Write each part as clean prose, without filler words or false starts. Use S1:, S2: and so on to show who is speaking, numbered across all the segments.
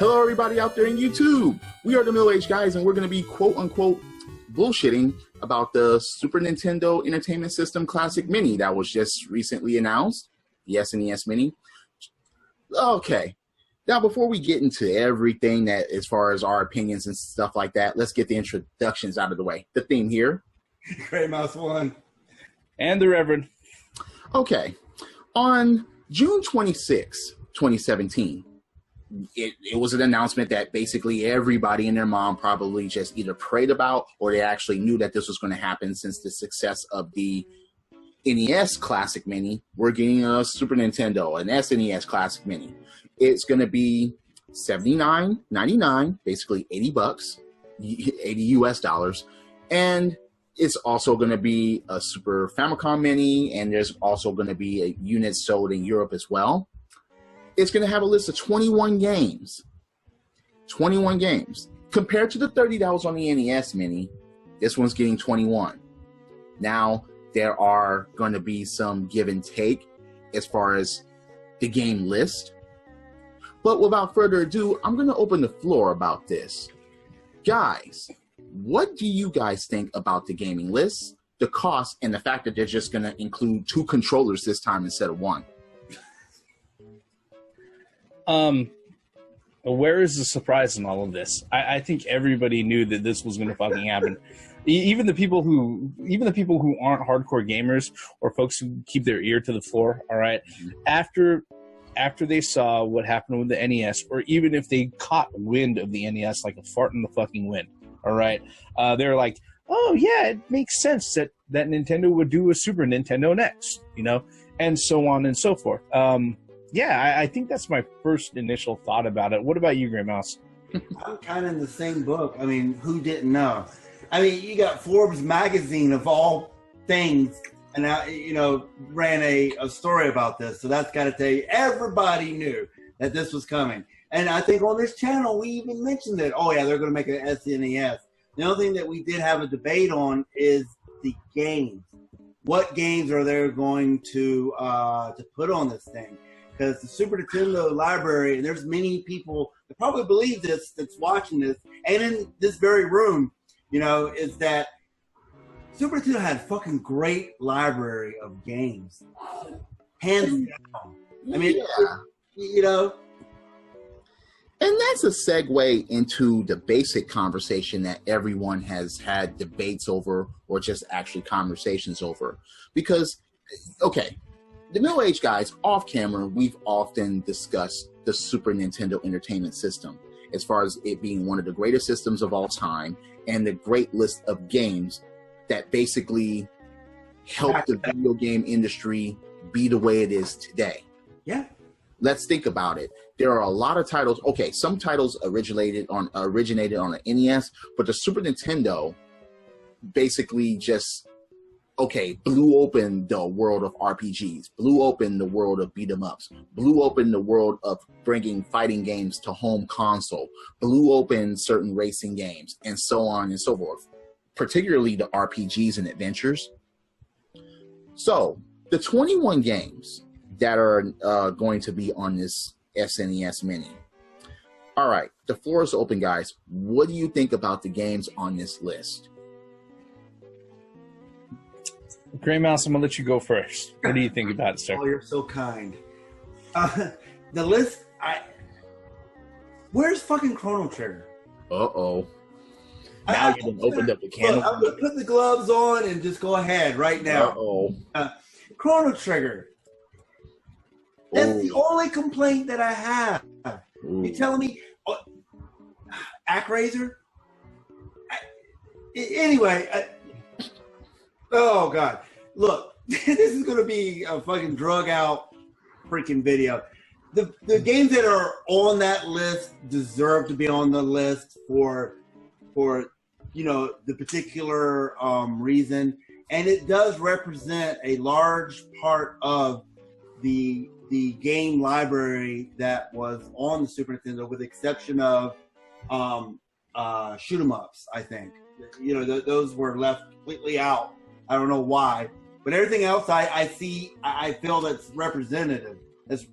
S1: Hello, everybody out there in YouTube. We are the Middle-Aged Guys, and we're going to be quote-unquote bullshitting about the Super Nintendo Entertainment System Classic Mini that was just recently announced, the SNES Mini. Okay, now before we get into everything that, as far as our opinions and stuff like that, let's get the introductions out of the way. The theme here.
S2: Gray Mouse 1.
S3: And the Reverend.
S1: Okay, on June 26, 2017, it was an announcement that basically everybody and their mom probably just either prayed about or they actually knew that this was going to happen since the success of the NES Classic Mini. We're getting a Super Nintendo, an SNES Classic Mini. It's going to be $79.99, basically 80 bucks, 80 US dollars. And it's also going to be a Super Famicom Mini, and there's also going to be a unit sold in Europe as well. It's going to have a list of 21 games. 21 games. Compared to the 30 that was on the NES Mini, this one's getting 21. Now, there are going to be some give and take as far as the game list. But without further ado, I'm going to open the floor about this. Guys, what do you guys think about the gaming list, the cost, and the fact that they're just going to include 2 controllers this time instead of 1?
S3: Where is the surprise in all of this? I think everybody knew that this was going to fucking happen. Even the people who aren't hardcore gamers or folks who keep their ear to the floor. All right, after they saw what happened with the NES, or even if they caught wind of the NES like a fart in the fucking wind. All right, they're like, oh yeah, it makes sense that Nintendo would do a Super Nintendo next, you know, and so on and so forth. Yeah, I think that's my first initial thought about it. What about you, Gray Mouse?
S2: I'm kind of in the same book. I mean, who didn't know? I mean, you got Forbes magazine of all things, and ran a story about this. So that's got to tell you, everybody knew that this was coming. And I think on this channel, we even mentioned that, oh yeah, they're going to make an SNES. The only thing that we did have a debate on is the games. What games are they going to put on this thing? Because the Super Nintendo library, and there's many people that probably believe this, that's watching this, and in this very room, is that Super Nintendo had a fucking great library of games. Hands down. I mean,
S1: yeah. And that's a segue into the basic conversation that everyone has had debates over, or just actually conversations over. Because, okay, the Middle-Aged Guys, off camera, we've often discussed the Super Nintendo Entertainment System as far as it being one of the greatest systems of all time and the great list of games that basically helped the video game industry be the way it is today.
S2: Yeah.
S1: Let's think about it. There are a lot of titles. Okay, some titles originated on the NES, but the Super Nintendo basically just blew open the world of RPGs, blew open the world of beat-em-ups, blew open the world of bringing fighting games to home console, blew open certain racing games, and so on and so forth, particularly the RPGs and adventures. So, the 21 games that are going to be on this SNES Mini. All right, the floor is open, guys. What do you think about the games on this list?
S3: Gray Mouse, I'm going to let you go first. What do you think about it, sir?
S2: Oh, you're so kind. The list, where's fucking Chrono Trigger?
S1: Uh-oh. Now you done opened up the can.
S2: Look, I'm going to put the gloves on and just go ahead right now.
S1: Uh-oh.
S2: Chrono Trigger. That's the only complaint that I have. You telling me, Actraiser? Anyway, oh God! Look, this is gonna be a fucking drug out freaking video. The games that are on that list deserve to be on the list for the particular reason, and it does represent a large part of the game library that was on the Super Nintendo, with the exception of shoot 'em ups. I think those were left completely out. I don't know why, but everything else I feel that's representative. As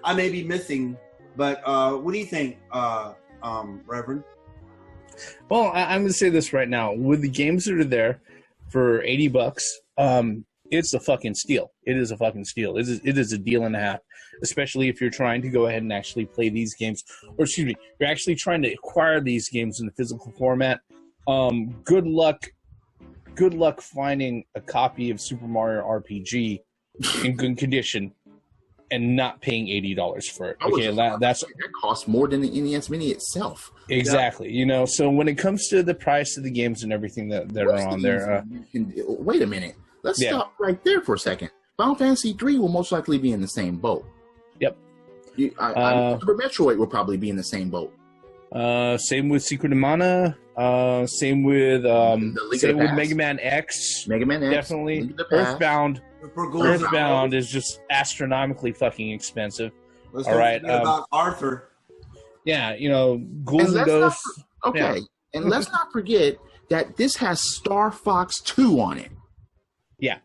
S2: I may be missing But what do you think, Reverend?
S3: Well, I'm going to say this right now. With the games that are there for $80, it's a fucking steal. It is a fucking steal. It is a deal and a half, especially if you're trying to go ahead and actually play these games. Or excuse me, you're actually trying to acquire these games in the physical format. Good luck finding a copy of Super Mario RPG in good condition and not paying $80 for it. Okay, that
S1: costs more than the NES Mini itself.
S3: Exactly. You know, so when it comes to the price of the games and everything that are on there,
S1: wait a minute. Let's stop right there for a second. Final Fantasy 3 will most likely be in the same boat.
S3: Yep.
S1: Super Metroid will probably be in the same boat.
S3: Same with Secret of Mana. Same with Mega Man X.
S1: Mega Man X.
S3: Definitely. Earthbound is just astronomically fucking expensive.
S2: Let's
S3: all right.
S2: About Arthur.
S3: Yeah, you know, Ghouls and Ghosts.
S1: Okay. Yeah. And let's not forget that this has Star Fox 2 on it.
S3: Yeah.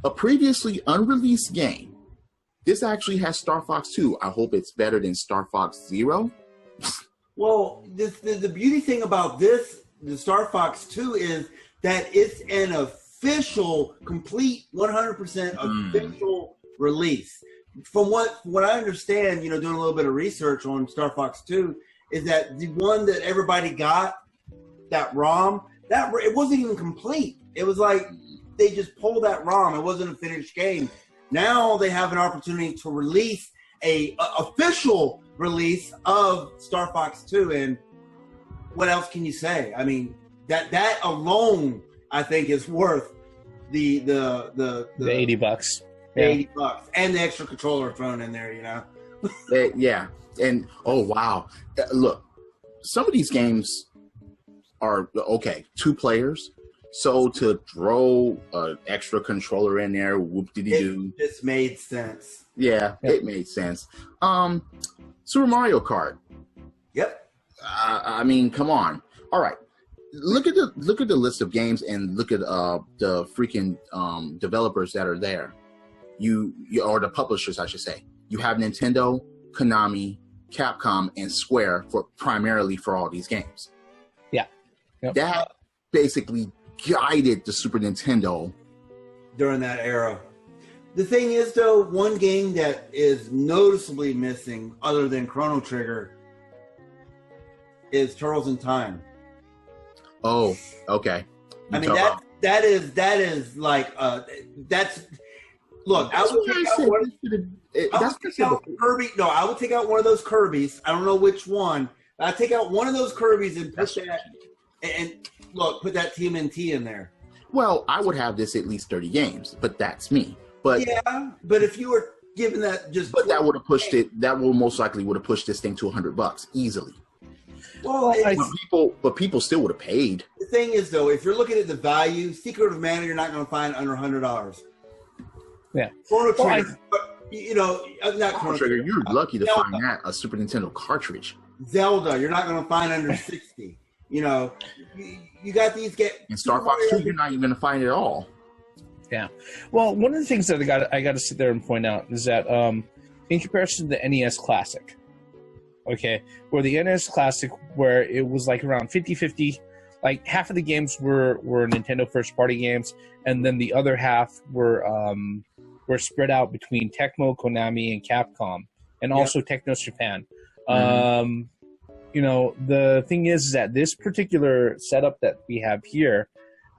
S1: A previously unreleased game. This actually has Star Fox 2. I hope it's better than Star Fox 0.
S2: Well, the beauty thing about this, the Star Fox 2, is that it's an official, complete, 100% official release. From what I understand, you know, doing a little bit of research on Star Fox 2, is that the one that everybody got, that ROM, it wasn't even complete. It was like they just pulled that ROM. It wasn't a finished game. Now they have an opportunity to release a official release of Star Fox 2, and what else can you say? I mean, that alone, I think, is worth the
S3: $80.
S2: The $80 and the extra controller thrown in there, you know.
S1: Yeah, and oh wow, look, some of these games are okay, 2 players. So to throw an extra controller in there, whoop-de-doo.
S2: It just made sense.
S1: Yeah, it made sense. Super Mario Kart.
S2: Yep.
S1: I mean, come on. All right. Look at the list of games and look at the freaking developers that are there. You or the publishers, I should say. You have Nintendo, Konami, Capcom, and Square primarily for all these games.
S3: Yeah. Yep.
S1: That basically guided the Super Nintendo
S2: during that era. The thing is, though, one game that is noticeably missing, other than Chrono Trigger, is Turtles in Time.
S1: Oh, okay.
S2: I mean, that is like that's. Look, I would take out one. Kirby. No, I would take out one of those Kirbys. I don't know which one. I'd take out one of those Kirbys and put that. And look, put that TMNT in there.
S1: Well, I would have this at least 30 games, but that's me. But
S2: yeah, but if you were given that
S1: but that would have pushed it. That will most likely would have pushed this thing to $100 easily.
S2: Well,
S1: but people still would have paid.
S2: The thing is, though, if you're looking at the value, Secret of Mana, you're not going to find under $100.
S3: Yeah.
S2: Chrono Trigger, but, you know, not Chrono
S1: Trigger. You're lucky to find that a Super Nintendo cartridge.
S2: Zelda, you're not going to find under 60. You know, you got these games.
S1: In Star Fox 2, you're not even going to find it all.
S3: Yeah. Well, one of the things that I got to sit there and point out is that in comparison to the NES Classic, okay, where the NES Classic, where it was like around 50-50, like half of the games were Nintendo first-party games, and then the other half were spread out between Tecmo, Konami, and Capcom, and also Technos Japan. You know, the thing is that this particular setup that we have here,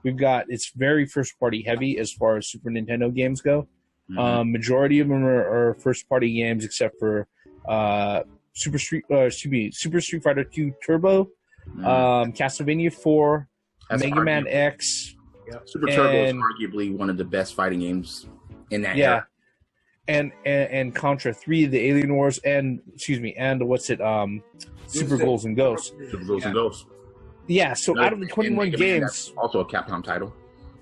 S3: we've got, it's very first-party heavy as far as Super Nintendo games go. Majority of them are first-party games except for Super Street Fighter 2 Turbo, Castlevania 4, Mega Man X.
S1: Super Turbo is arguably one of the best fighting games in that era.
S3: And Contra 3, the Alien Wars, and what's it? Super Ghouls and Ghosts.
S1: Super Ghouls and Ghosts.
S3: Yeah, so out of the 21 games,
S1: also a Capcom title.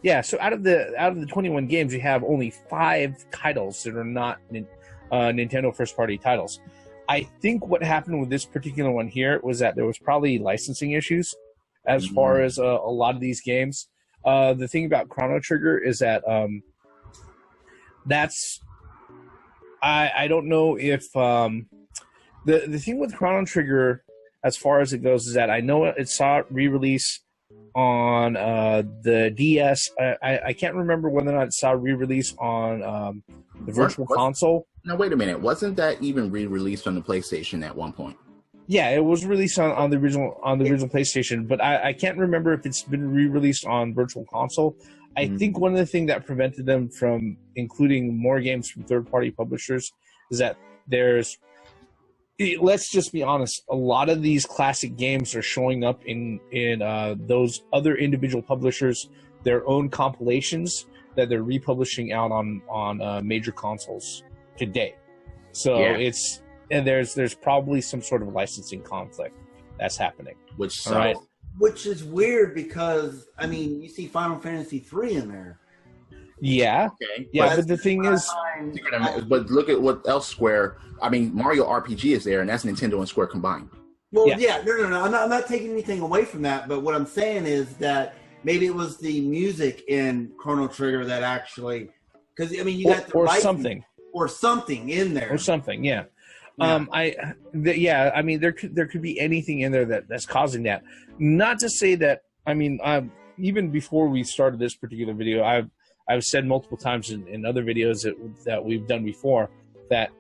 S3: Yeah, so out of the 21 games, you have only 5 titles that are not Nintendo first-party titles. I think what happened with this particular one here was that there was probably licensing issues as far as a lot of these games. The thing about Chrono Trigger is that I don't know if The thing with Chrono Trigger, as far as it goes, is that I know it saw re-release on the DS. I can't remember whether or not it saw re-release on the Virtual Console.
S1: Now wait a minute, wasn't that even re-released on the PlayStation at one point?
S3: Yeah, it was released on the original PlayStation, but I can't remember if it's been re-released on Virtual Console. I think one of the things that prevented them from including more games from third-party publishers is that let's just be honest, a lot of these classic games are showing up in those other individual publishers, their own compilations that they're republishing out on major consoles today. So there's probably some sort of licensing conflict that's happening.
S1: Which
S2: is weird because I mean you see Final Fantasy 3 in there.
S3: Yeah.
S1: Okay.
S3: Yeah, but the thing is,
S1: but look at what else Square. I mean, Mario RPG is there, and that's Nintendo and Square combined.
S2: Well, no. I'm not taking anything away from that. But what I'm saying is that maybe it was the music in Chrono Trigger that actually, because I mean, you got the something in there,
S3: yeah. I mean, there could be anything in there that's causing that. Not to say that. I mean, even before we started this particular video, I've said multiple times in other videos that we've done before that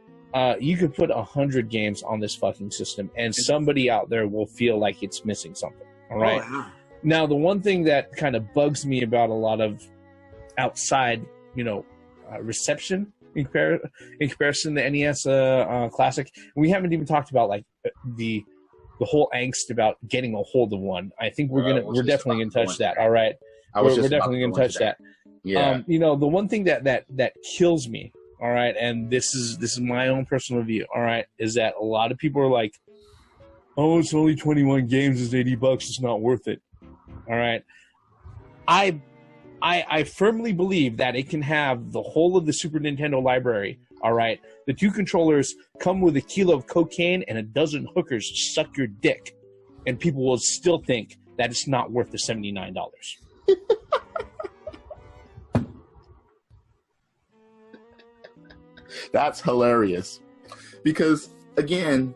S3: you could put 100 games on this fucking system and somebody out there will feel like it's missing something. All right. Oh, yeah. Now, the one thing that kind of bugs me about a lot of outside, reception in comparison to NES Classic, we haven't even talked about like the whole angst about getting a hold of one. I think we're definitely going to touch that. All right. We're definitely going to touch that.
S1: Yeah.
S3: The one thing that kills me, all right, and this is my own personal view, all right, is that a lot of people are like, oh, it's only 21 games, it's $80, it's not worth it. All right. I firmly believe that it can have the whole of the Super Nintendo library, all right. The 2 controllers come with a kilo of cocaine and a dozen hookers suck your dick, and people will still think that it's not worth the $79.
S1: That's hilarious. Because, again,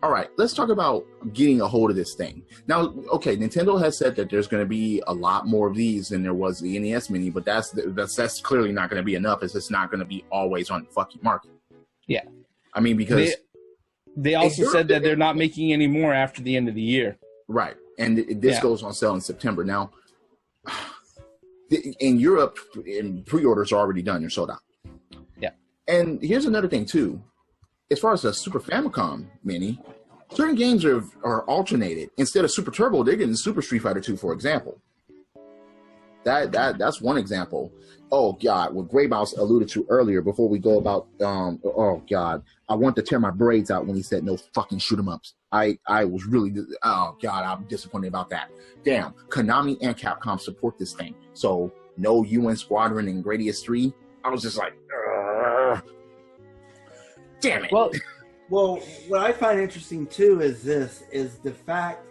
S1: all right, let's talk about getting a hold of this thing. Now, okay, Nintendo has said that there's going to be a lot more of these than there was the NES Mini, but that's clearly not going to be enough. It's just not going to be always on the fucking market. Yeah. I mean, because...
S3: They also said that they're not making any more after the end of the year.
S1: Right. And this goes on sale in September. Now, in Europe, pre-orders are already done. They're sold out.
S3: Yeah.
S1: And here's another thing, too. As far as the Super Famicom Mini, certain games are alternated. Instead of Super Turbo, they're getting Super Street Fighter 2, for example. That's one example. Oh, God, what Graybouse alluded to earlier before we go about, oh, God, I want to tear my braids out when he said no fucking shoot 'em ups. I was really, oh, God, I'm disappointed about that. Damn, Konami and Capcom support this thing. So, no UN Squadron and Gradius 3. I was just like, damn it.
S2: Well, what I find interesting, too, is the fact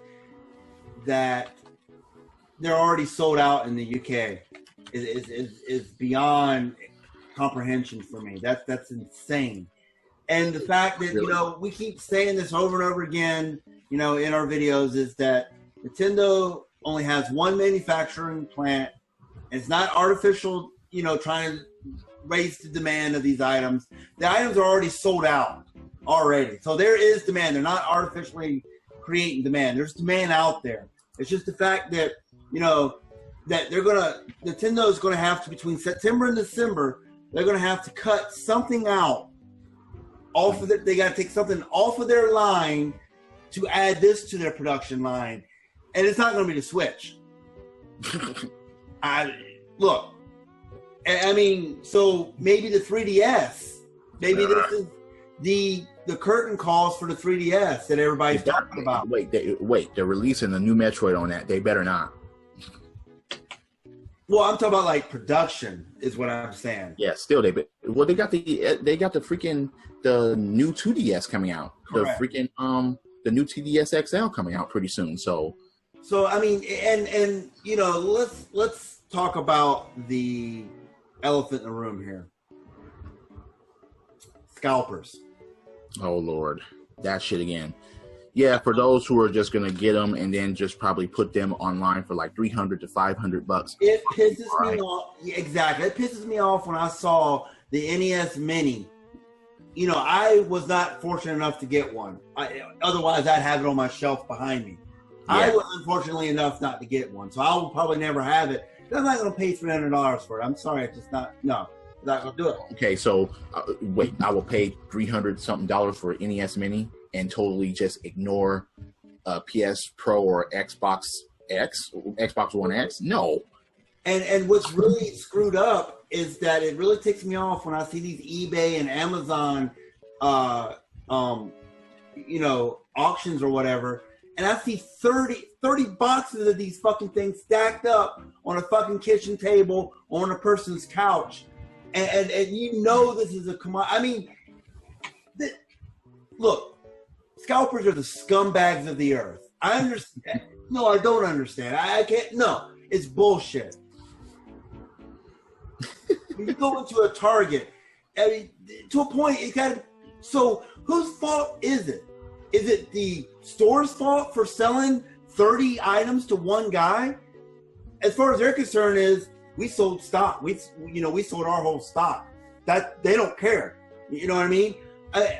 S2: that they're already sold out in the UK is beyond comprehension for me. That's insane. And the fact that, we keep saying this over and over again, in our videos, is that Nintendo only has one manufacturing plant. It's not artificial, trying to raise the demand of these items. The items are already sold out already. So there is demand. They're not artificially creating demand. There's demand out there. It's just the fact that, that Nintendo is going to have to, between September and December, they're going to have to cut something out. They got to take something off of their line to add this to their production line. And it's not going to be the Switch. Look, I mean, so maybe the 3DS, maybe this is the curtain calls for the 3DS that everybody's talking about.
S1: Wait, they're releasing a new Metroid on that. They better not.
S2: Well, I'm talking about like production is what I'm saying.
S1: Yeah, still they got the freaking the new 2DS coming out. Correct. The freaking the new 2DS XL coming out pretty soon. So
S2: I mean, and let's talk about the elephant in the room here. Scalpers.
S1: Oh Lord. that shit again. Yeah, for those who are just gonna get them and then just probably put them online for like $300 to $500.
S2: It pisses me off. Yeah, exactly. It pisses me off when I saw the NES Mini. You know, I was not fortunate enough to get one. Otherwise, I'd have it on my shelf behind me. Yeah. I was unfortunately enough not to get one, so I will probably never have it. I'm not going to pay $300 for it. I'm sorry, it's just not. No, I'm not going to do it.
S1: Okay, so wait, I will pay $300 something for an NES Mini and totally just ignore PS Pro or Xbox One X? No.
S2: And what's really screwed up is that it really ticks me off when I see these eBay and Amazon, auctions or whatever, and I see 30 boxes of these fucking things stacked up on a fucking kitchen table on a person's couch, and you know this is a commodity. I mean, look. Scalpers are the scumbags of the earth. I understand. No, I don't understand. I can't. No, it's bullshit. When you go into a Target, I mean, to a point, it got. So, whose fault is it? Is it the store's fault for selling 30 items to one guy? As far as they're concerned, is we sold stock. We sold our whole stock. That they don't care. You know what I mean?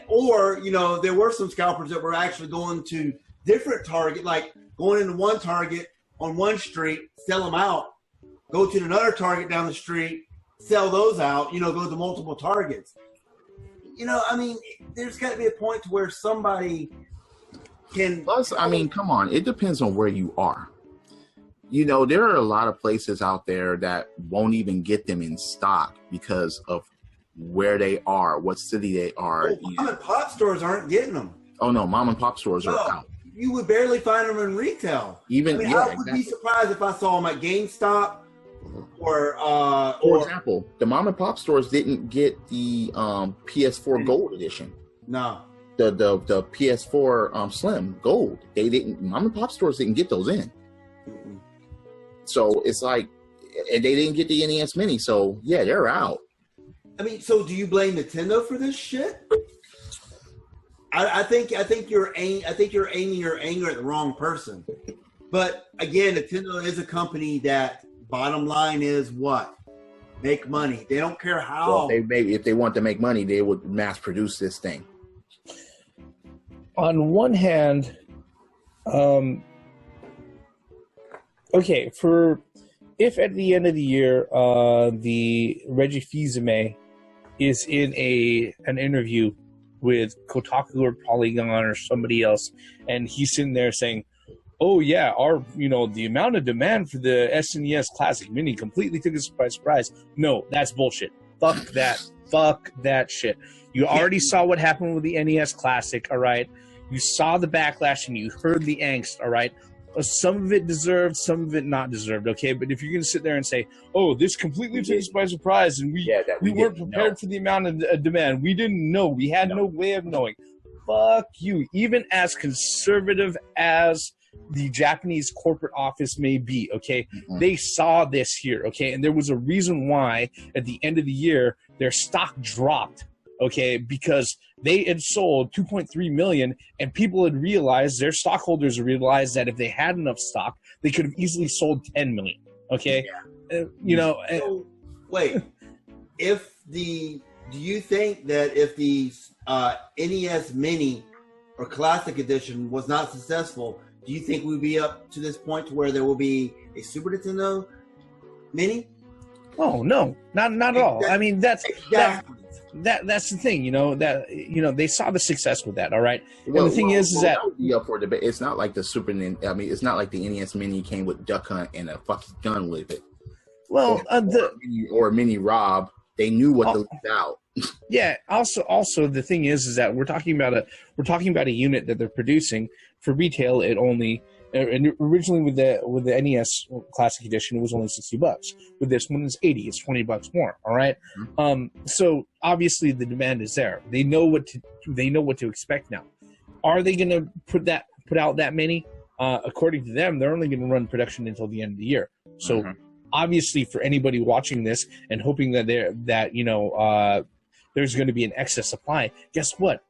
S2: Or, there were some scalpers that were actually going to different Target, like going into one Target on one street, sell them out, go to another Target down the street, sell those out, go to multiple Targets. I mean, there's got to be a point to where somebody can...
S1: Plus, I mean, come on. It depends on where you are. There are a lot of places out there that won't even get them in stock because of where they are, what city they are.
S2: Mom and pop stores aren't getting them.
S1: Oh no, mom and pop stores are out.
S2: You would barely find them in retail. I would be surprised if I saw them at GameStop or
S1: for example, the mom and pop stores didn't get the PS4 Gold Edition.
S2: No.
S1: The PS4 Slim Gold. They didn't. Mom and pop stores didn't get those in. Mm-mm. So it's like, and they didn't get the NES Mini. So yeah, they're out.
S2: I mean, so do you blame Nintendo for this shit? I think you're aiming your anger at the wrong person. But again, Nintendo is a company that bottom line is what? Make money. They don't care how.
S1: Well, if they want to make money, they would mass produce this thing.
S3: On one hand, if at the end of the year, the Reggie Fils-Aimé is in an interview with Kotaku or Polygon or somebody else, and he's sitting there saying, "Oh yeah, the amount of demand for the SNES Classic Mini completely took us by surprise." No, that's bullshit. Fuck that. Fuck that shit. You already saw what happened with the NES Classic, all right? You saw the backlash and you heard the angst, all right? Some of it deserved, some of it not deserved, okay? But if you're going to sit there and say, oh, this completely took us by surprise and we weren't prepared for the amount of demand, we didn't know, we had no way of knowing. Fuck you. Even as conservative as the Japanese corporate office may be, okay? Mm-hmm. They saw this here, okay? And there was a reason why at the end of the year, their stock dropped, okay? Because they had sold 2.3 million and people had realized, their stockholders realized that if they had enough stock, they could have easily sold 10 million, okay? Yeah.
S2: So, wait, do you think that if the NES Mini or Classic Edition was not successful, do you think we'd be up to this point to where there will be a Super Nintendo Mini?
S3: Oh no, not at all. I mean, that's
S2: exactly.
S3: That's the thing, they saw the success with that, all right? And the thing is that
S1: would be up for debate. It's not like the it's not like the NES Mini came with Duck Hunt and a fucking gun with it.
S3: Well,
S1: or a Mini Rob, they knew what to leave out.
S3: Yeah. Also, the thing is that we're talking about a unit that they're producing for retail. It only originally with the NES Classic Edition, it was only $60. With this one, it's $80. It's $20 more. All right. Mm-hmm. So obviously the demand is there. They know what to expect now. Are they going to put out that many? According to them, they're only going to run production until the end of the year. So obviously, for anybody watching this and hoping that there's going to be an excess supply, guess what?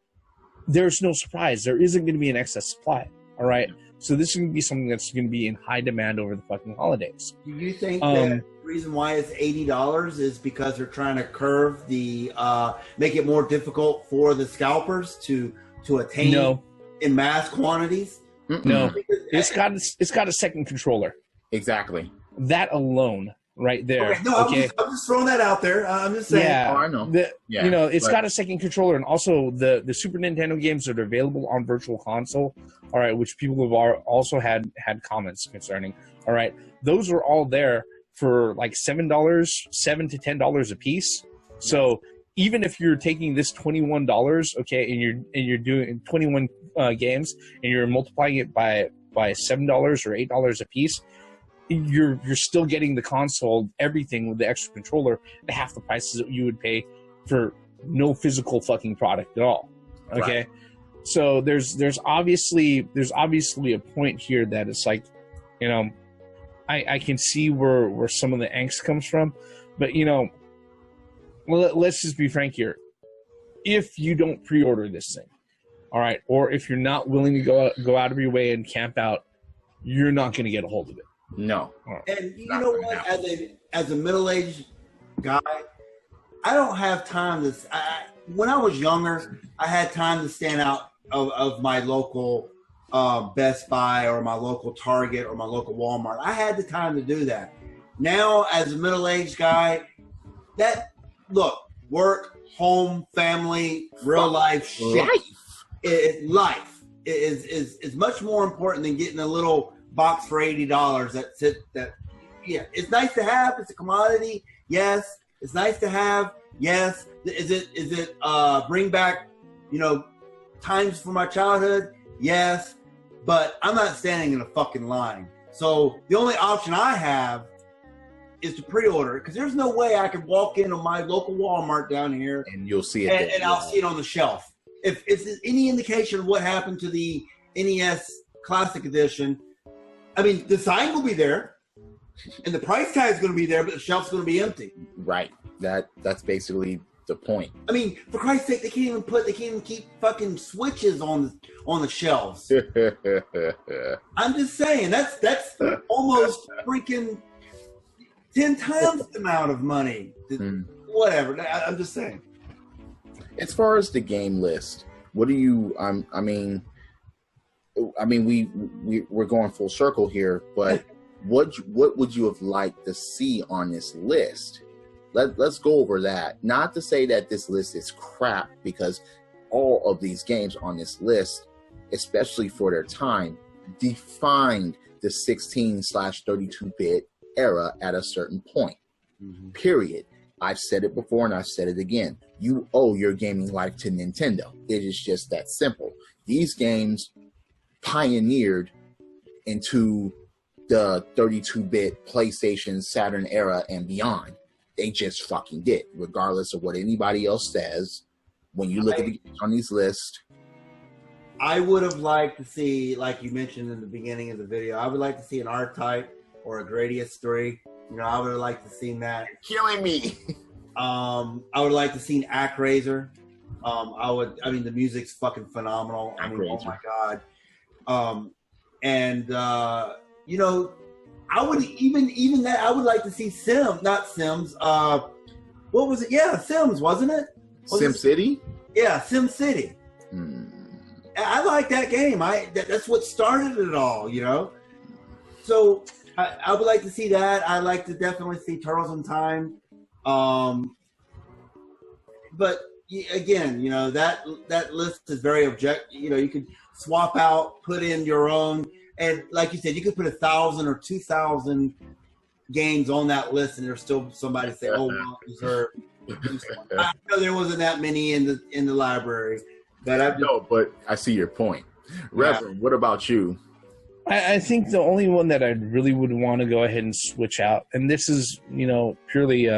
S3: there's no surprise. There isn't going to be an excess supply. All right. So this is going to be something that's going to be in high demand over the fucking holidays.
S2: Do you think that the reason why it's $80 is because they're trying to curve the, make it more difficult for the scalpers to attain in mass quantities?
S3: No, it's got a second controller.
S1: Exactly.
S3: That alone, right there.
S2: Okay, no, I'm just throwing that out there. I'm just saying.
S3: Yeah,
S1: I know.
S3: It's got a second controller, and also the Super Nintendo games that are available on Virtual Console. All right, which people have also had comments concerning. All right, those are all there for like $7 to $10 a piece. So even if you're taking this $21, okay, and you're doing 21 games, and you're multiplying it by $7 or $8 a piece, you're still getting the console, everything with the extra controller at half the prices that you would pay for no physical fucking product at all. Okay, right. So there's obviously a point here that it's like, you know, I can see where some of the angst comes from, but you know, well, let's just be frank here. If you don't pre-order this thing, all right, or if you're not willing to go out of your way and camp out, you're not going to get a hold of it.
S1: No.
S2: And you know what? As a middle-aged guy, I don't have time to. When I was younger, I had time to stand out of my local Best Buy or my local Target or my local Walmart. I had the time to do that. Now, as a middle-aged guy, work, home, family, real life shit. Life is much more important than getting a little box for $80. It's nice to have. It's a commodity. Yes, it's nice to have. Yes, is it bring back, you know, times from my childhood? Yes, but I'm not standing in a fucking line. So the only option I have is to pre-order it, because there's no way I could walk into my local Walmart down here
S1: and you'll see it
S2: and I'll see it on the shelf. If there's any indication of what happened to the NES Classic Edition, I mean, the sign will be there, and the price tag is going to be there, but the shelf's going to be empty.
S1: Right. That's basically the point.
S2: I mean, for Christ's sake, they can't even keep fucking switches on the shelves. I'm just saying that's almost freaking 10 times the amount of money. Whatever. I'm just saying.
S1: As far as the game list, what do you? I mean, we're going full circle here, but what would you have liked to see on this list? Let's go over that. Not to say that this list is crap, because all of these games on this list, especially for their time, defined the 16/32-bit era at a certain point. Period. I've said it before and I've said it again. You owe your gaming life to Nintendo. It is just that simple. These games pioneered into the 32-bit PlayStation, Saturn era and beyond. They just fucking did, regardless of what anybody else says. When you look at the games on these lists,
S2: I would have liked to see, like you mentioned in the beginning of the video, I would like to see an R-Type or a Gradius 3. You know, I would have liked to seen that.
S1: Killing me.
S2: I would like to seen Actraiser. I mean, the music's fucking phenomenal. I mean, oh my god. You know, I would even that I would like to see not Sims. What was it? Yeah, Sims, wasn't it?
S1: SimCity?
S2: Yeah, SimCity. I like that game. That's what started it all, you know? So I would like to see that. I'd like to definitely see Turtles in Time. But again, you know, that list is very objective. You know, you could swap out, put in your own, and like you said, you could put 1,000 or 2,000 games on that list, and there's still somebody say, "Oh, well, deserved." I know there wasn't that many in the library, but
S3: but
S1: I see your point. Reverend, what about you?
S3: I think the only one that I really would want to go ahead and switch out, and this is, you know, purely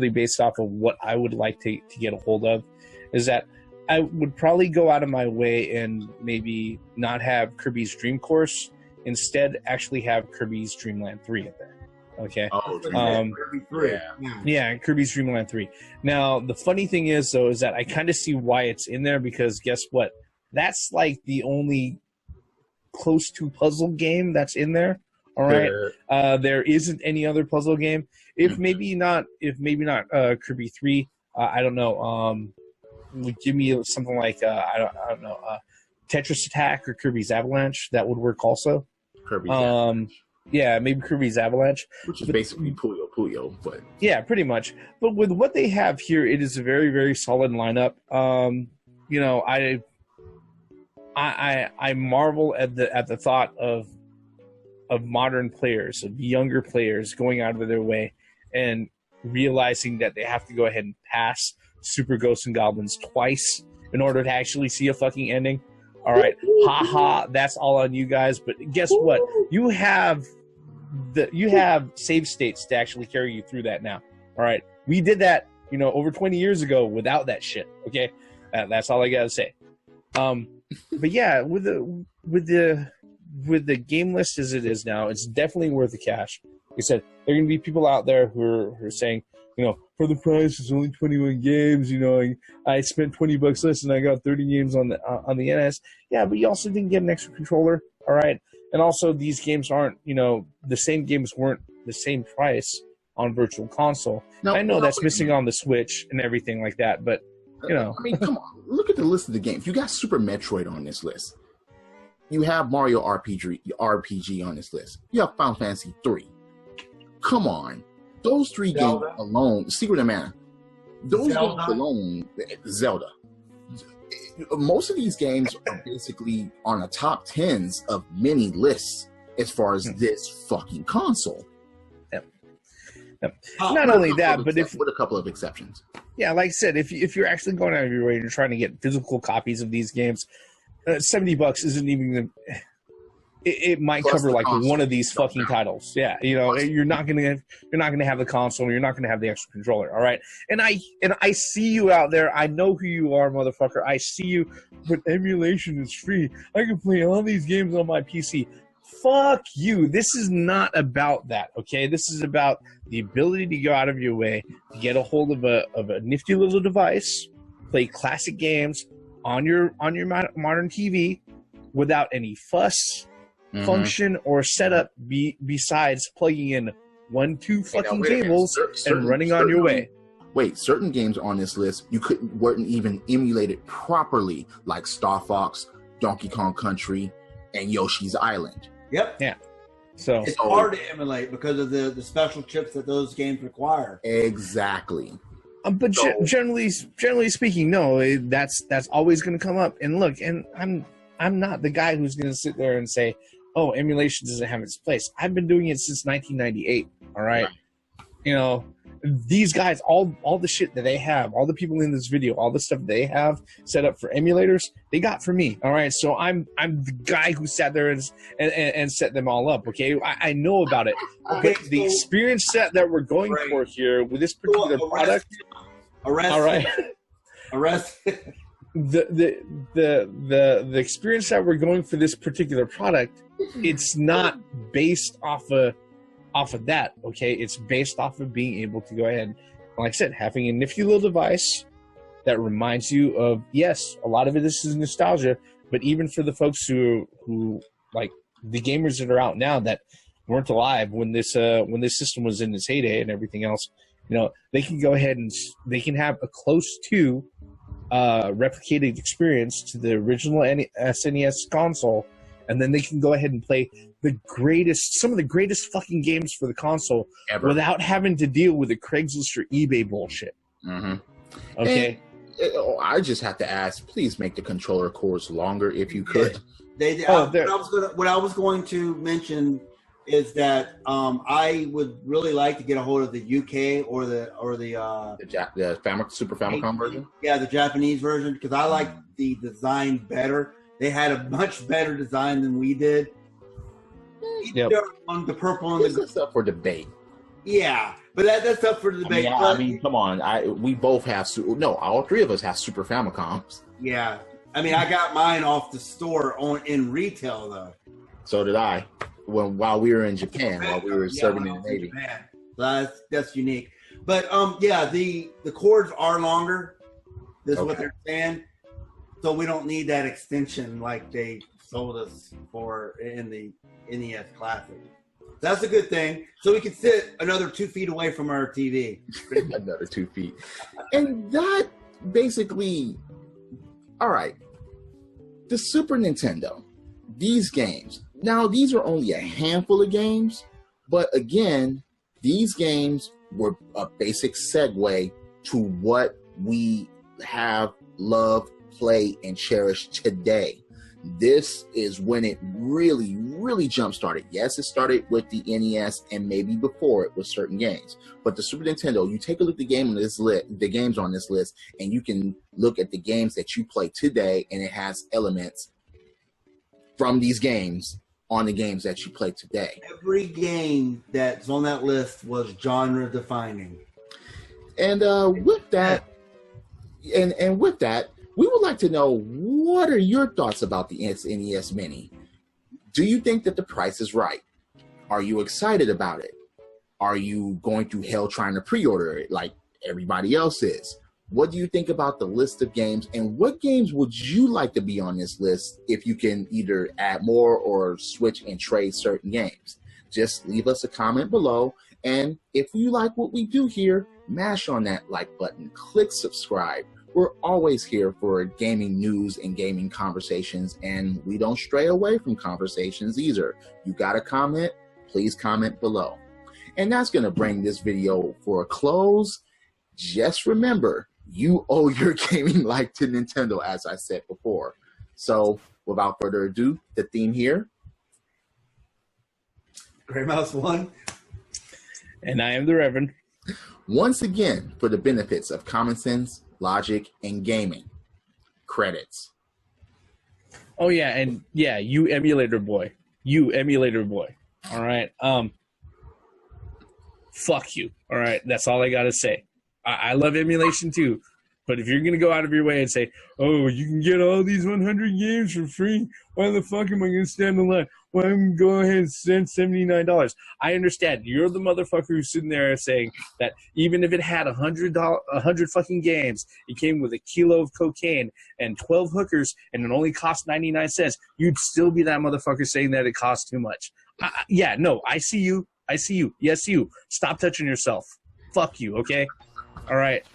S3: based off of what I would like to get a hold of, is that I would probably go out of my way and maybe not have Kirby's Dream Course, instead actually have Kirby's Dream Land 3 in there. Okay.
S1: Oh,
S2: Kirby 3.
S3: Yeah, Kirby's Dream Land 3. Now, the funny thing is, though, is that I kind of see why it's in there, because guess what? That's like the only close to puzzle game that's in there. All right. There isn't any other puzzle game. If maybe not Kirby 3, I don't know. Give me something like I don't know, Tetris Attack or Kirby's Avalanche. That would work also.
S1: Kirby's Avalanche.
S3: Yeah, maybe Kirby's Avalanche,
S1: which is basically Puyo, but
S3: yeah, pretty much. But with what they have here, it is a very, very solid lineup. You know, I marvel at the thought of modern players, of younger players, going out of their way and realizing that they have to go ahead and pass Super Ghosts and Goblins twice in order to actually see a fucking ending. All right, haha, that's all on you guys. But guess what? You have save states to actually carry you through that now. All right, we did that, you know, over 20 years ago without that shit. Okay, that's all I gotta say. But yeah, with the game list as it is now, it's definitely worth the cash. Like I said, there are gonna be people out there who are saying, you know, for the price, it's only 21 games. You know, I spent $20 less and I got 30 games on the NS. Yeah, but you also didn't get an extra controller. All right, and also these games aren't, you know, the same games weren't the same price on Virtual Console. I know that's missing on the Switch and everything like that, but you know,
S1: I mean, come on, look at the list of the games. You got Super Metroid on this list. You have Mario RPG on this list. You have Final Fantasy 3. Come on. Those three games alone, Secret of Mana, those games alone, Zelda. Most of these games are basically on the top 10s of many lists as far as this fucking console.
S3: Yep. Not only that, but
S1: with a couple of exceptions.
S3: Yeah, like I said, if you're actually going out of your way and trying to get physical copies of these games, $70 isn't even it might plus cover like one of these fucking titles. Yeah, you know, you're not gonna have the console, you're not gonna have the extra controller. All right, and I see you out there. I know who you are, motherfucker. I see you. But emulation is free. I can play all these games on my PC. Fuck you. This is not about that. Okay, this is about the ability to go out of your way to get a hold of a nifty little device, play classic games on your modern TV without any fuss, function, or setup besides plugging in 1-2 fucking cables and running on your way.
S1: Wait, certain games on this list weren't even emulated properly, like Star Fox, Donkey Kong Country, and Yoshi's Island.
S2: Yep.
S3: Yeah. So
S2: it's hard to emulate because of the special chips that those games require.
S1: Exactly.
S3: But generally speaking, no, that's always going to come up. And look, and I'm not the guy who's going to sit there and say, "Oh, emulation doesn't have its place." I've been doing it since 1998. All right, you know, these guys, all the shit that they have, all the people in this video, all the stuff they have set up for emulators, they got for me. All right, so I'm the guy who sat there and set them all up. Okay, I know about it.
S2: Okay,
S3: but the experience set that we're going for here with this particular product.
S2: Arrest.
S3: The experience that we're going for this particular product, it's not based off of that, okay? It's based off of being able to go ahead, like I said, having a nifty little device that reminds you of, yes, a lot of this is nostalgia, but even for the folks who like the gamers that are out now that weren't alive when this system was in its heyday and everything else, you know, they can go ahead and they can have a close to replicated experience to the original SNES console, and then they can go ahead and play some of the greatest fucking games for the console ever, without having to deal with the Craigslist or eBay bullshit. Okay.
S1: And, I just have to ask, please make the controller cords longer if you could.
S2: What I was going to mention is that I would really like to get a hold of the UK or the
S1: Super Famicom version.
S2: Yeah, the Japanese version, because I like the design better. They had a much better design than we did.
S3: Yep.
S2: On the purple and
S1: that's up for debate.
S2: Yeah, but that's up for debate.
S1: I mean, come on. We both have all three of us have Super Famicoms.
S2: Yeah, I mean, I got mine off the store in retail though.
S1: So did I. while we were in Japan, while we were serving in the Navy.
S2: That's unique. But yeah, the cords are longer. This is what they're saying. So we don't need that extension like they sold us for in the NES Classic. That's a good thing. So we can sit another 2 feet away from our TV.
S1: Another 2 feet. And that basically, all right, the Super Nintendo, these games, now these are only a handful of games, but again, these games were a basic segue to what we have, love, play, and cherish today. This is when it really, really jump-started. Yes, it started with the NES and maybe before it with certain games. But the Super Nintendo, you take a look at the games on this list, and you can look at the games that you play today, and it has elements from these games on the games that you play today.
S2: Every game that's on that list was genre-defining.
S1: And with that, and with that, we would like to know, what are your thoughts about the SNES Mini? Do you think that the price is right? Are you excited about it? Are you going through hell trying to pre-order it like everybody else is? What do you think about the list of games, and what games would you like to be on this list if you can either add more or switch and trade certain games? Just leave us a comment below, and if you like what we do here, mash on that like button, click subscribe. We're always here for gaming news and gaming conversations, and we don't stray away from conversations either. You got a comment? Please comment below. And that's going to bring this video for a close. Just remember, you owe your gaming life to Nintendo, as I said before. So, without further ado, the theme here.
S2: Gray Mouse 1.
S3: And I am the Reverend.
S1: Once again, for the benefits of common sense, logic, and gaming. Credits.
S3: Oh yeah, and yeah, you emulator boy. You emulator boy. All right. Fuck you. All right. That's all I gotta say. I love emulation too. But if you're gonna go out of your way and say, oh, you can get all these 100 games for free, why the fuck am I gonna stand in line? Why am I gonna go ahead and spend $79? I understand. You're the motherfucker who's sitting there saying that even if it had 100 fucking games, it came with a kilo of cocaine and 12 hookers, and it only cost 99 cents. You'd still be that motherfucker saying that it costs too much. Yeah, no, I see you. I see you. Yes, you. Stop touching yourself. Fuck you, okay? All right.